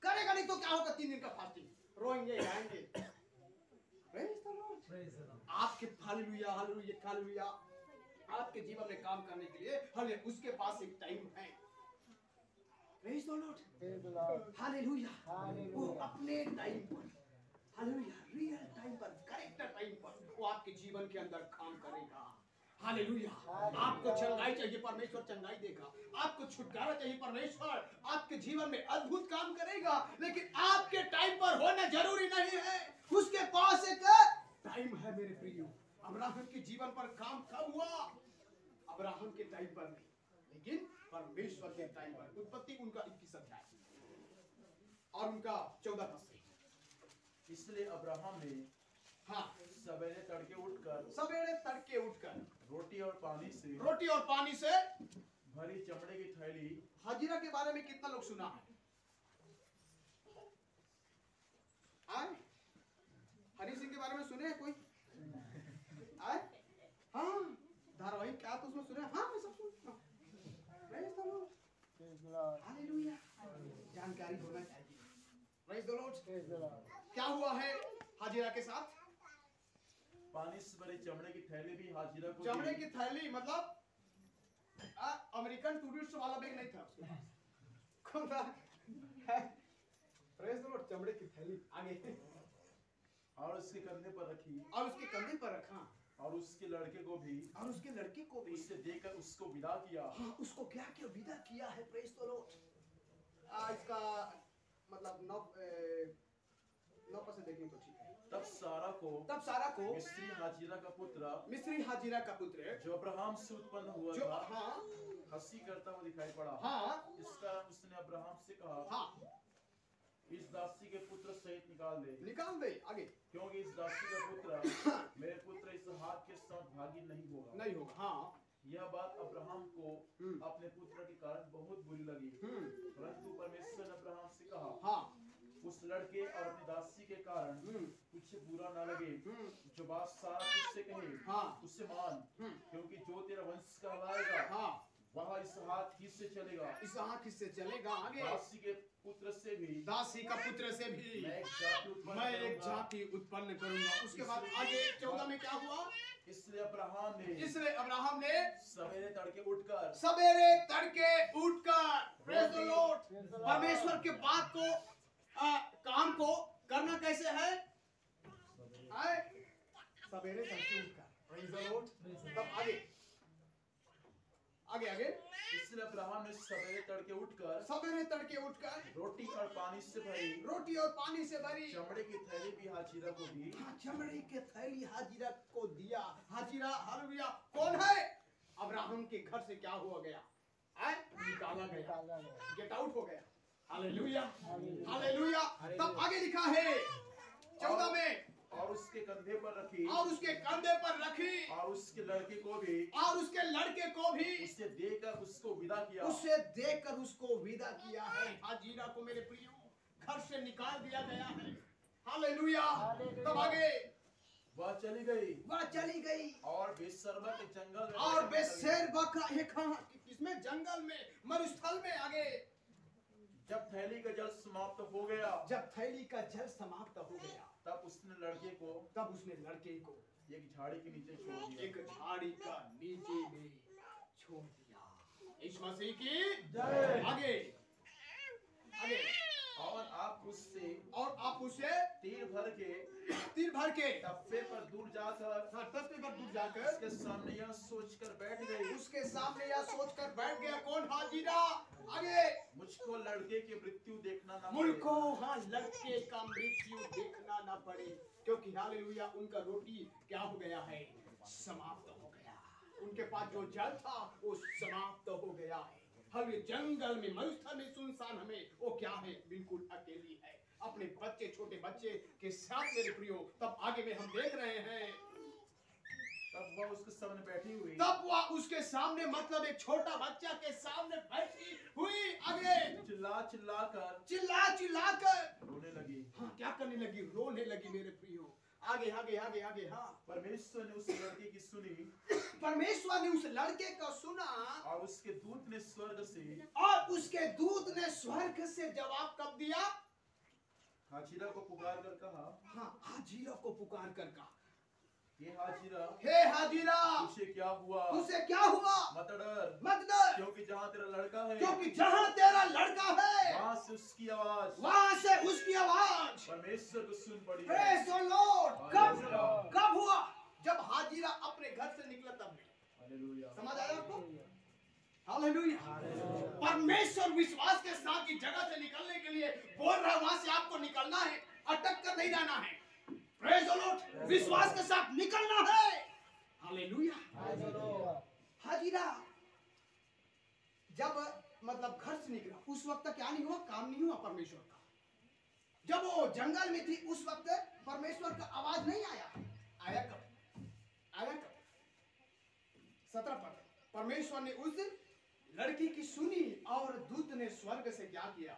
Speaker 2: करेगा नहीं तो क्या होगा? 3 दिन का फास्टिंग, रोएंगे गाएंगे। आपके हालेलुया हालेलुया हालेलुया आपके जीवन में काम करने के लिए हालेलुया उसके पास एक टाइम है। Praise the Lord, hallelujah. वो अपने टाइम पर, हालेलुया, रियल टाइम पर, करेक्ट टाइम पर वो आपके जीवन के अंदर काम करेगा। हालेलुया। आपको चंगाई चाहिए, परमेश्वर चंगाई देगा। आपको छुटकारा चाहिए, परमेश्वर आपके जीवन में अद्भुत काम करेगा। लेकिन आपके टाइम पर होना जरूरी नहीं है, उसके पास एक टाइम है मेरे प्रियो। अब्राहम के जीवन पर काम कब हुआ? अब्राहम के टाइम पर नहीं, लेकिन परमेश्वर के टाइम पर। उत्पत्ति उनका 21 अध्याय और उनका 14 पद से।
Speaker 3: इसलिए अब्राहम ने
Speaker 2: हाँ,
Speaker 3: सवेरे
Speaker 2: तड़के उठकर
Speaker 3: रोटी और पानी से भरी चमड़े की थैली।
Speaker 2: हाजिरा के बारे में कितना लोग सुना है? आए? हरी सिंह के बारे में सुने हैं कोई? आए? हाँ, धारावाहिक क्या तो उसमें सुने? हाँ, मैं सब सुना। Praise the Lord. हालेलुया। जानकारी होना चाहिए। Praise the Lord. क्या हुआ है हाजिरा के साथ?
Speaker 3: पानी से भरी चमड़े की थैली भी हाजिरा को
Speaker 2: चमड़े
Speaker 3: दी।
Speaker 2: की थैली मतलब अमेरिकन टूरिस्ट वाला बैग नहीं था उसके पास। कौन था? Praise the Lord. चमड़े की थैली आगे
Speaker 3: और उसके कंधे पर रखी
Speaker 2: और उसके कंधे पर रखा
Speaker 3: और उसके लड़के को भी
Speaker 2: उससे
Speaker 3: देकर उसको विदा किया।
Speaker 2: हाँ, उसको क्या किया? विदा किया है। Praise the Lord. इसका मतलब 9 पर से देखें तो ठीक है।
Speaker 3: तब सारा को मिस्री हाजिरा का पुत्र
Speaker 2: जो
Speaker 3: अब्राहम से उत्पन्न हुआ
Speaker 2: जो
Speaker 3: था
Speaker 2: हाँ
Speaker 3: हंसी करता हुआ दिखाई पड़ा।
Speaker 2: हाँ
Speaker 3: इस कारण उसने अब्राहम से कहा,
Speaker 2: हाँ,
Speaker 3: इस दासी के पुत्र सहित निकाल दे,
Speaker 2: आगे
Speaker 3: क्योंकि इस दासी का पुत्र मेरे पुत्र इसहाक के साथ भागी नहीं होगा।
Speaker 2: हाँ।
Speaker 3: यह बात अब्राहम को अपने पुत्र के कारण बहुत बुरी लगी, परंतु परमेश्वर ने अब्राहम से कहा,
Speaker 2: हाँ,
Speaker 3: उस लड़के और अपनी दासी के कारण तुझे बुरा न लगे, जो बात सारा तुझसे कहे
Speaker 2: हाँ,
Speaker 3: उससे मान, क्योंकि जो तेरा वंश कहलाएगा
Speaker 2: हाँ,
Speaker 3: वह इसहाक ही से चलेगा।
Speaker 2: इसहाक ही से चलेगा। आगे
Speaker 3: दासी के पुत्र से भी
Speaker 2: दासी का पुत्र से भी
Speaker 3: मैं एक जाति उत्पन्न
Speaker 2: मैं एक
Speaker 3: करूंगा।
Speaker 2: जाति उत्पन्न करूंगा। उसके बाद आगे 14 में क्या हुआ?
Speaker 3: इसलिए
Speaker 2: अब्राहम ने
Speaker 3: सवेरे तड़के
Speaker 2: उठकर प्रेज द लॉर्ड। परमेश्वर के बात को काम को करना कैसे है? सवेरे तड़के उठकर प्रेज द लॉर्ड। तब आगे
Speaker 3: इसलिए अब्राहम ने सवेरे तड़के उठकर रोटी और पानी से भरी चमड़े की थैली भी हाजिरा को दी।
Speaker 2: चमड़े की थैली हाजिरा को दिया। हाजिरा हालेलुया कौन है? अब्राहम के घर से क्या हुआ गया? निकाला गया, गेट आउट हो गया। Hallelujah hallelujah. तब आगे लिखा है 14 में,
Speaker 3: और उसके कंधे पर रखी
Speaker 2: और उसके
Speaker 3: और उसके लड़के को भी
Speaker 2: उसे
Speaker 3: देकर उसको विदा किया
Speaker 2: है। हाजिरा को मेरे प्रियो घर से निकाल दिया गया है। हालेलुया। तब आगे
Speaker 3: वह चली गई और बेसरबा के जंगल में
Speaker 2: इसमें जंगल में मरुस्थल में। आगे
Speaker 3: जब थैली का जल समाप्त हो गया तब उसने लड़के को एक झाड़ी के नीचे
Speaker 2: छोड़ दिया। यीशु मसीह की जय। आगे
Speaker 3: और आप उससे तीर भर के तख्ते पर दूर जाकर उसके सामने यह सोचकर बैठ गई।
Speaker 2: कौन? हाजिरा। आगे
Speaker 3: मुझको लड़के की मृत्यु देखना न
Speaker 2: मुझको लड़के का मृत्यु देखना ना पड़े, क्योंकि हालेलुया उनका रोटी क्या हो गया है? समाप्त हो गया। उनके पास जो जल था वो समाप्त हो गया है। हम जंगल में मरुस्थल में सुनसान हमें वो क्या है? बिल्कुल अकेली है अपने छोटे बच्चे के साथ मेरे प्रियो। तब आगे में हम देख रहे हैं
Speaker 3: तब वह उसके सामने बैठी हुई
Speaker 2: उसके सामने मतलब एक छोटा बच्चा के सामने बैठी हुई। आगे चिल्ला कर
Speaker 3: रोने लगी।
Speaker 2: हाँ, क्या करने लगी? रोने लगी मेरे प्रियो। आगे हाँ।
Speaker 3: परमेश्वर ने उस लड़के की सुनी और उसके दूत ने स्वर्ग से
Speaker 2: जवाब कब दिया?
Speaker 3: हाजिरा को पुकार कर कहा।
Speaker 2: हाँ, हाजिरा को पुकार कर कहा,
Speaker 3: हे
Speaker 2: हाजिरा
Speaker 3: तुझे क्या हुआ? मत डर, क्योंकि जहाँ तेरा लड़का है वहाँ से उसकी आवाज परमेश्वर को सुन पड़ी।
Speaker 2: Praise the Lord. कब हुआ? जब हाजिरा अपने घर से निकला तब नहीं। समझ आया आपको? हालेलुया। परमेश्वर विश्वास के साथ की जगह से निकलने के लिए बोल रहा है, वहां से आपको निकलना है, अटक कर नहीं रहना है। Praise the Lord. विश्वास के साथ निकलना है। हालेलुया। हाजिरा जब मतलब घर से निकला उस वक्त क्या नहीं हुआ, काम नहीं हुआ परमेश्वर का। जब वो जंगल में थी उस वक्त परमेश्वर का आवाज नहीं आया। आया कब? आया कब? 17 पद। परमेश्वर ने उस लड़की की सुनी और दूत ने स्वर्ग से क्या किया?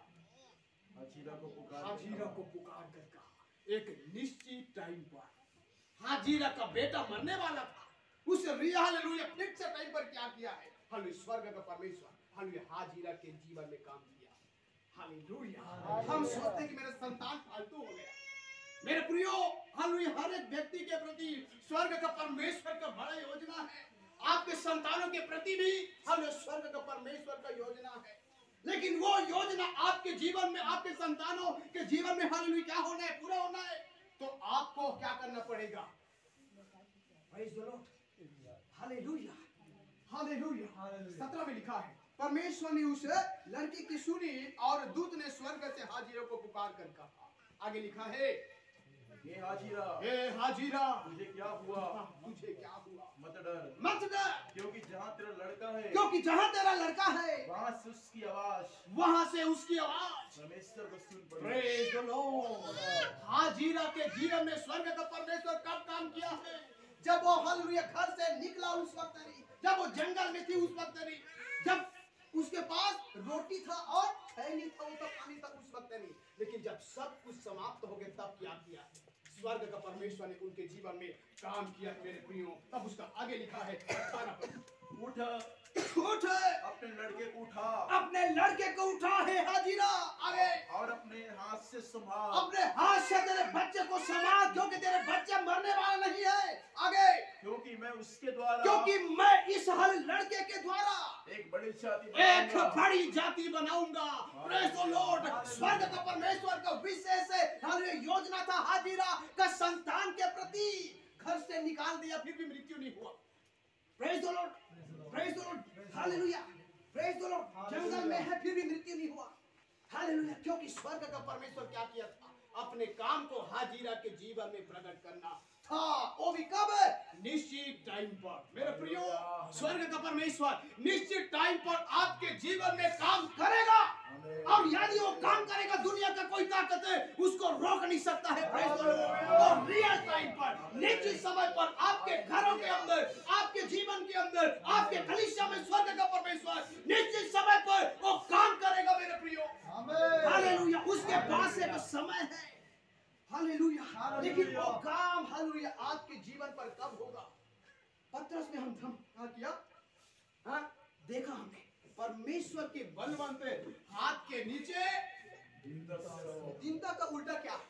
Speaker 2: हाजिरा को पुकार कर कहा, एक निश्चित टाइम पर हाजिरा का बेटा मरने वाला था, उस हालेलुया फिक्स टाइम पर क्या किया है? हालेलुया, स्वर्ग का परमेश्वर हालेलुया हाजिरा के जीवन में काम किया। हालेलुया। हम सोचते कि मेरा संतान फालतू हो गया। मेरे प्रियो हालेलुया, हर एक व्यक्ति के प्रति स्वर्ग का परमेश्वर का बड़ा योजना है। आपके संतानों के प्रति भी हालेलुया स्वर्ग का परमेश्वर का योजना है। लेकिन वो योजना आपके जीवन में, आपके संतानों के जीवन में हालेलुया क्या होना है? पूरा होना है तो आपको क्या करना पड़ेगा? Praise the Lord. Hallelujah. Hallelujah. 17 में लिखा है, परमेश्वर ने उस लड़की की सुनी और दूत ने स्वर्ग से हाजिरा को पुकार कर कहा। आगे लिखा है,
Speaker 3: हे हाजिरा,
Speaker 2: हे हाजिरा,
Speaker 3: तुझे क्या हुआ?
Speaker 2: तुझे क्या हुआ?
Speaker 3: मत डर,
Speaker 2: मत डर,
Speaker 3: क्योंकि जहाँ तेरा लड़का है,
Speaker 2: क्योंकि जहाँ तेरा लड़का है
Speaker 3: वहाँ से उसकी आवाज परमेश्वर को सुन पड़ी।
Speaker 2: Praise the Lord. हाजिरा के जीवन में स्वर्ग का परमेश्वर कब काम किया है? जब वो हालेलुया घर से निकला उस वक्त नहीं, जब वो जंगल में थी उस वक्त नहीं, जब उसके पास रोटी था और थैली था, वो तो पानी था उस वक्त नहीं। लेकिन जब सब कुछ समाप्त हो गया तब क्या किया? स्वर्ग का परमेश्वर ने उनके जीवन में काम किया मेरे प्रियो। तब उसका आगे लिखा है 18 पर,
Speaker 3: उठ,
Speaker 2: उठ,
Speaker 3: अपने लड़के को उठा,
Speaker 2: अपने लड़के को उठा है हाजिरा। आगे,
Speaker 3: और अपने हाथ से संभाल,
Speaker 2: अपने हाथ से तेरे बच्चे को संभाल, क्योंकि तेरे बच्चे मरने वाला नहीं है। आगे,
Speaker 3: क्योंकि मैं उसके द्वारा,
Speaker 2: क्योंकि मैं इस हर लड़के के द्वारा
Speaker 3: एक बड़ी जाति
Speaker 2: एक
Speaker 3: बनाऊंगा।
Speaker 2: बड़ी जाति बनाऊंगा। Praise the Lord. स्वर्ग का परमेश्वर का विशेष योजना था हाजिरा का संतान के प्रति। घर से निकाल दिया फिर भी मृत्यु नहीं हुआ। Praise the Lord, praise the Lord, hallelujah, praise the Lord. जंगल में है फिर भी मृत्यु नहीं हुआ। हालेलुया, क्योंकि स्वर्ग का परमेश्वर क्या किया था? अपने काम को हाजिरा के जीवन में प्रकट करना था। वो भी कब? निश्चित टाइम पर। मेरे प्रियो, स्वर्ग का परमेश्वर निश्चित टाइम पर आपके जीवन में काम करेगा। और यदि वो काम करेगा, दुनिया का कोई ताकत है उसको रोक नहीं सकता है। Praise the Lord. और रियल टाइम पर, निश्चित समय पर आपके घरों के अंदर, आपके जीवन के अंदर, आपके कलीसिया में स्वर्ग का परमेश्वर निश्चित समय पर वो काम करेगा मेरे प्रियो। हालेलुया। उसके पास एक समय है। हालेलुया। लेकिन वो काम हालेलुया आपके जीवन पर कब होगा? पत्रस में हम क्या किया? हाँ, देखा हमने परमेश्वर के बलवंत हाथ के नीचे चिंता का उल्टा क्या है?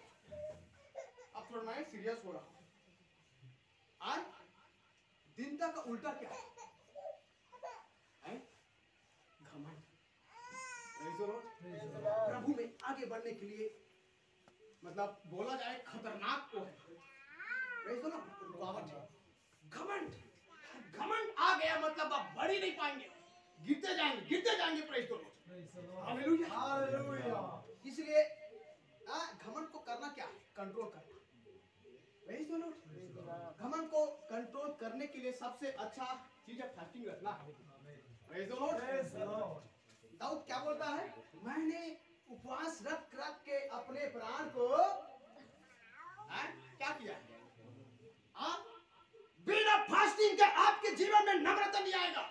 Speaker 2: अब थोड़ा मैं सीरियस हो रहा हूं। आज चिंता का उल्टा क्या है? घमंड। प्रभु में आगे बढ़ने के लिए मतलब बोला जाए खतरनाक को है। रुकावट है घमंड। घमंड आ गया मतलब आप बढ़ ही नहीं पाएंगे, गिरते जाएंगे, गिरते जाएंगे। Praise the Lord. Hallelujah, hallelujah. इसलिए घमंड को करना क्या है? कंट्रोल करना। Praise the Lord. घमंड को कंट्रोल करने के लिए सबसे अच्छा चीज है फास्टिंग रखना है। Praise the Lord. दाऊद क्या बोलता है? मैंने उपवास रख रख के अपने प्राण को क्या किया? बिना फास्टिंग के आपके जीवन में नम्रता नहीं आएगा।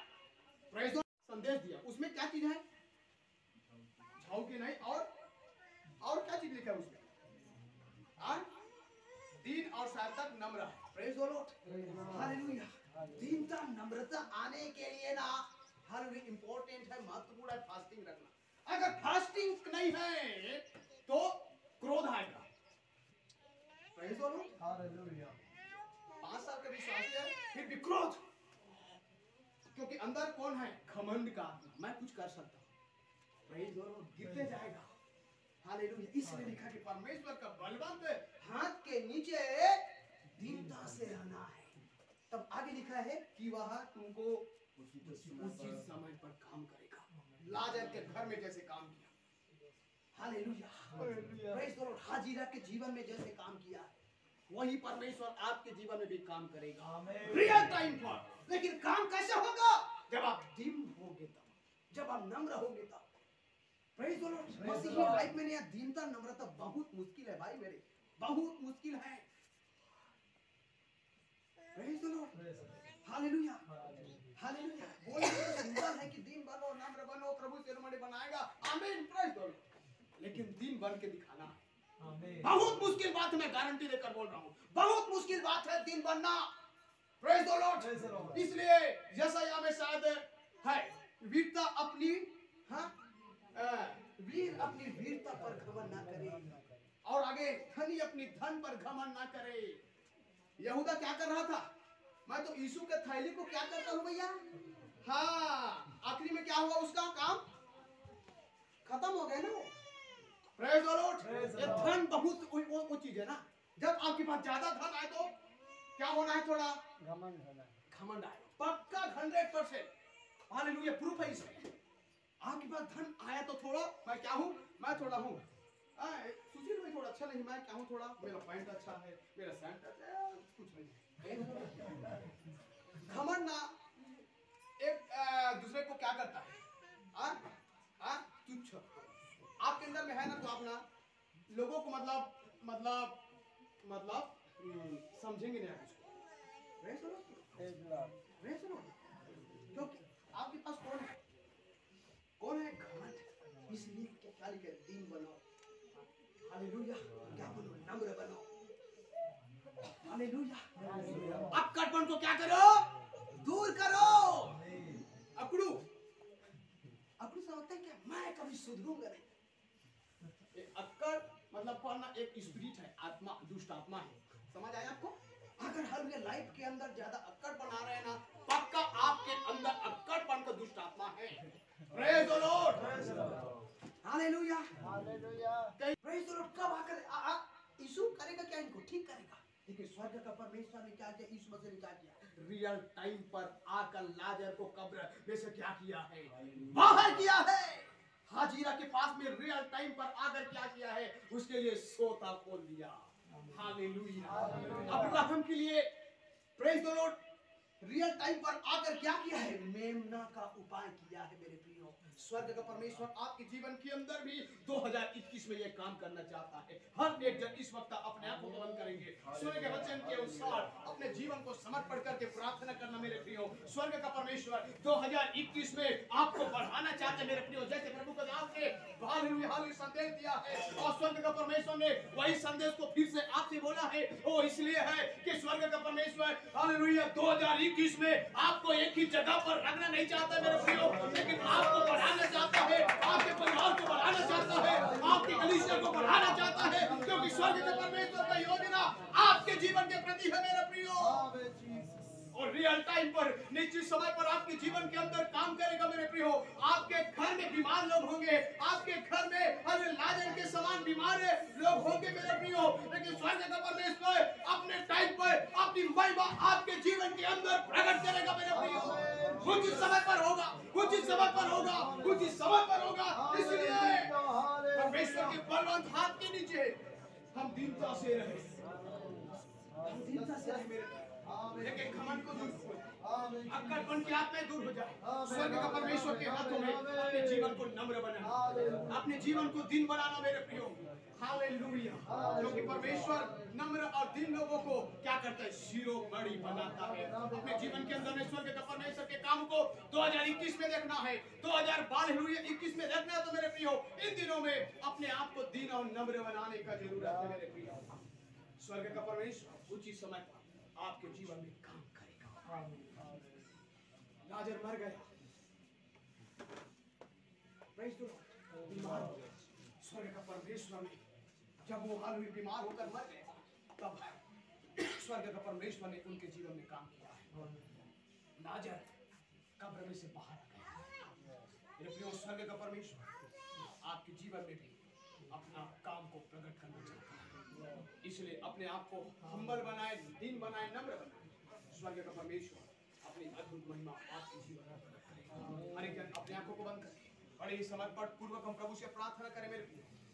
Speaker 2: Praise the Lord. संदेश दिया, उसमें क्या चीज है? झाऊ की नहीं, और क्या चीज लिखा है उसमें? दीन और सार्थक नम्र। Praise the Lord. हालेलुया। दीनता, नम्रता आने के लिए ना हालेलुया इंपॉर्टेंट है, महत्वपूर्ण है फास्टिंग रखना। अगर फास्टिंग नहीं है तो क्रोध आएगा। Praise the Lord. हालेलुया। 5 साल का विश्वासी है फिर भी क्रोध, क्योंकि अंदर कौन है? घमंड का आत्मा। मैं कुछ कर सकता हूं। Praise the Lord. गिरते जाएगा। हालेलुया। इसलिए लिखा कि परमेश्वर का बलवंत हाथ के नीचे दीनता से रहना है। तब आगे लिखा है कि वह तुमको उचित समय पर काम करेगा। लाजर के घर में जैसे काम किया, हालेलुया, प्रेज़ द लॉर्ड, हाजिरा के जीवन में जैसे काम किया है, वही परमेश्वर आपके जीवन में भी काम करेगा रियल टाइम पर। लेकिन काम कैसे होगा? जब आप दीन होंगे तब, जब आप नम्र होंगे तब। प्रेज़ द लॉर्ड, मसीही लाइफ में यह दीनता नम्रता बहुत मुश्किल है भाई मेरे, बहुत मुश्किल है। Praise the Lord, hallelujah, hallelujah. बोलने तो सिंपल है कि दीन बनो, नम्र बनो, प्रभु शिरोमणि बनाएगा, आमीन, प्रेज़ द लॉर्ड। लेकिन दीन बन के दिखाना है बहुत मुश्किल बात है। मैं गारंटी देकर बोल रहा हूँ, बहुत मुश्किल बात है दीन बनना। Praise the Lord. इसलिए यशायाह में शायद है, वीरता अपनी, वीर अपनी वीरता पर घमंड ना करे, और आगे धनी अपनी धन पर घमंड ना करे। यहूदा क्या कर रहा था? मैं तो यीशु के थैली को क्या करता हूँ भैया? हाँ, आखिरी में क्या हुआ? उसका काम खत्म हो गया ना। Praise the Lord. ये धन बहुत वो चीज है ना, जब आपके पास ज्यादा धन आए तो क्या होना है? थोड़ा
Speaker 4: घमंड होना है,
Speaker 2: घमंड आए, पक्का 100%। हालेलुया, प्रूफ है इसमें। आपके पास धन आया तो थोड़ा मैं क्या हूँ? मैं थोड़ा हूँ, सुशील भाई थोड़ा अच्छा नहीं, मैं क्या हूँ? थोड़ा मेरा पैंट अच्छा है, मेरा शर्ट अच्छा है, कुछ नहीं। घमंड ना एक दूसरे को क्या करता है? तुच्छ आपके अंदर में है ना, तो आप ना लोगों को मतलब समझेंगे नहीं आप उसको। क्योंकि आपके पास कौन है? घमंड। इसलिए क्या लिखे? दीन बनो, हालेलुया, क्या बनो? नम्र बनो, हालेलुया। अक्कड़पन को क्या करो? दूर करो। अकड़ू समझते हैं क्या? मैं कभी सुधरूंगा नहीं। अक्कड़ मतलब पढ़ना एक स्पिरिट है, आत्मा, दुष्ट आत्मा है। समझ आया आपको? अगर हर लाइफ के अंदर ज्यादा अक्कड़ बना रहे हैं ना, पक्का आपके अंदर अक्कड़पन का दुष्ट आत्मा है। Praise the Lord, hallelujah,
Speaker 4: hallelujah.
Speaker 2: Praise the Lord. कब आकर यीशु करेगा क्या? इनको ठीक करेगा। लेकिन स्वर्ग का परमेश्वर ने क्या किया? यीशु मसीह ने क्या किया? रियल टाइम पर आकर लाजर को कब्र में से क्या किया है? बाहर किया है। हाजिरा के पास में रियल टाइम पर आकर क्या किया है? उसके लिए सोता खोल दिया। हालेलुया। अब्राहम के लिए praise the Lord real time पर आकर क्या किया है? मेमना का उपाय किया है मेरे प्रियो। स्वर्ग का परमेश्वर आपके जीवन के अंदर भी 2021 में ये काम करना चाहता है। हर एक जन इस वक्त अपने आप को बंद करेंगे, स्वर्ग के वचन के अनुसार अपने जीवन को समर्पण करके प्रार्थना करना मेरे प्रियो। स्वर्ग का परमेश्वर 2021 में आपको बढ़ाना चाहते मेरे प्रियो। जैसे प्रभु के दास ने हालेलुया संदेश दिया है, और स्वर्ग का परमेश्वर ने वही संदेश को फिर से आपसे बोला है। वो इसलिए है कि स्वर्ग का परमेश्वर हालेलुया 2021 में आपको एक ही जगह पर रखना नहीं चाहता मेरे प्रियो, लेकिन आपको बढ़ाना चाहता है, आपके परिवार को बढ़ाना चाहता है, आपकी कलीसिया को बढ़ाना चाहता है, क्योंकि स्वर्ग के परमेश्वर का योजना आपके जीवन के प्रति है मेरे प्रियो। और रियल टाइम पर, निश्चित समय पर आपके जीवन के अंदर काम करेगा मेरे प्रियो। आपके घर में बीमार लोग होंगे, आपके घर में हर लाजर के समान बीमार लोग होंगे मेरे प्रियो, लेकिन स्वर्ग का परमेश्वर अपने टाइम पर अपनी महिमा आपके जीवन के अंदर प्रकट करेगा मेरे प्रियो। उचित समय पर होगा, उचित समय पर होगा, उचित समय पर होगा। इसलिए परमेश्वर के बलवंत हाथ के नीचे हम दीनता से रहे, हम दीनता से रहे मेरे प्रियो। लेकिन घमंड को दूर हो जाए, अक्कड़पन की आत्मा दूर हो जाए। स्वर्ग का परमेश्वर के हाथों में अपने जीवन को नम्र बनाना, अपने जीवन को दीन बनाना मेरे प्रियो। हालेलुया, क्योंकि परमेश्वर नम्र और दीन लोगों को क्या करता है? शिरोमणि बनाता है। अपने जीवन के अंदर में स्वर्ग का परमेश्वर के काम को 2021 में देखना है, 2021 में देखना है तो मेरे प्रियो इन दिनों में अपने आप को दीन और नम्र बनाने का जरूरत है मेरे प्रियो। स्वर्ग का परमेश्वर उचित समय पर आपके जीवन में काम करेगा। लाजर मर गया, प्रेज़ द लॉर्ड, बीमार हो गया। स्वर्ग का परमेश्वर ने जब वो हालेलुया बीमार होकर मर गया, तब स्वर्ग का परमेश्वर ने उनके जीवन में काम किया है। लाजर कब्र में से बाहर आ गया। मेरे प्रिय, स्वर्ग का परमेश्वर आपके जीवन में भी अपना काम को प्रकट करना चाहता है। इसलिए अपने आप को हम्बल बनाए, दीन बनाए, नम्र बनाए। स्वर्ग का परमेश्वर अपनी अद्भुत महिमा आपके जीवन में प्रकट करें। हर एक जन अपने आंखों को बंद करें। बड़े ही समर्पण पूर्वक हम प्रभु से प्रार्थना करें। मेरे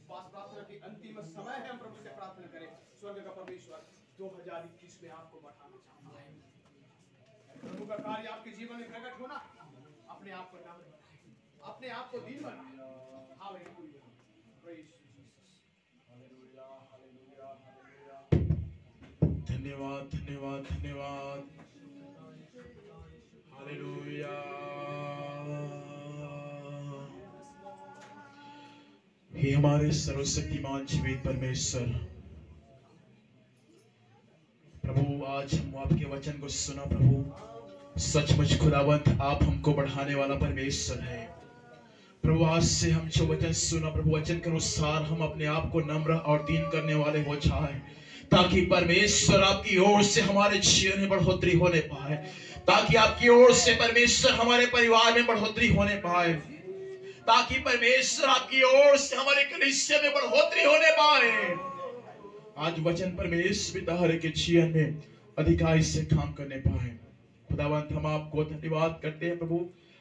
Speaker 2: पास प्रार्थना की अंतिम समय है, हम प्रभु से प्रार्थना करें। स्वर्ग का परमेश्वर 2021 में आपको बढ़ाना चाहता है। प्रभु का कार्य आपके जीवन में प्रकट होना, अपने आप को नाम बनाए, अपने आप को दीन बनाए। Hallelujah, praise Jesus, hallelujah, hallelujah, hallelujah.
Speaker 3: धन्यवाद, धन्यवाद, धन्यवाद। हालेलुया। हे हमारे सर्वशक्तिमान जीवित परमेश्वर, प्रभु आज हम आपके वचन को सुना। प्रभु सचमुच खुदावंत आप हमको बढ़ाने वाला परमेश्वर है। प्रभु आज से हम जो वचन सुना प्रभु, वचन के अनुसार हम अपने आप को नम्र और दीन करने वाले हो जाए, ताकि परमेश्वर आपकी ओर से हमारे जीवन में बढ़ोतरी होने पाए, ताकि आपकी ओर से परमेश्वर हमारे परिवार में बढ़ोतरी होने पाए, ताकि परमेश्वर आपकी ओर से हमारे कलीसिया में बढ़ोतरी होने पाए। आज वचन परमेश्वर पिता हर के जीवन में अधिकारी से काम करने पाए। खुदावंत हम आपको धन्यवाद करते हैं प्रभु,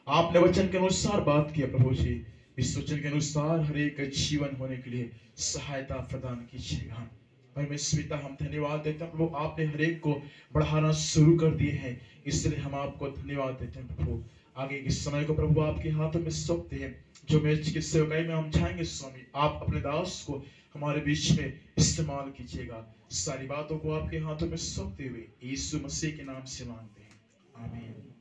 Speaker 3: आपने वचन के अनुसार बात किया प्रभु जी। इस वचन के अनुसार हर एक जीवन होने के लिए सहायता प्रदान कीजिएगा। परमेश्वर पिता हम धन्यवाद देते हैं प्रभु, आपने हर एक को बढ़ाना शुरू कर दिए हैं, इसलिए हम आपको धन्यवाद देते हैं प्रभु। आगे के समय को प्रभु आपके हाथों में सौंपते हैं। जो मैच की सेवकाई में हम चाहेंगे स्वामी, आप अपने दास को हमारे बीच में इस्तेमाल कीजिएगा। सारी बातों को आपके हाथों में सौंपते हुए यीशु मसीह के नाम से मांगते हैं, आमीन।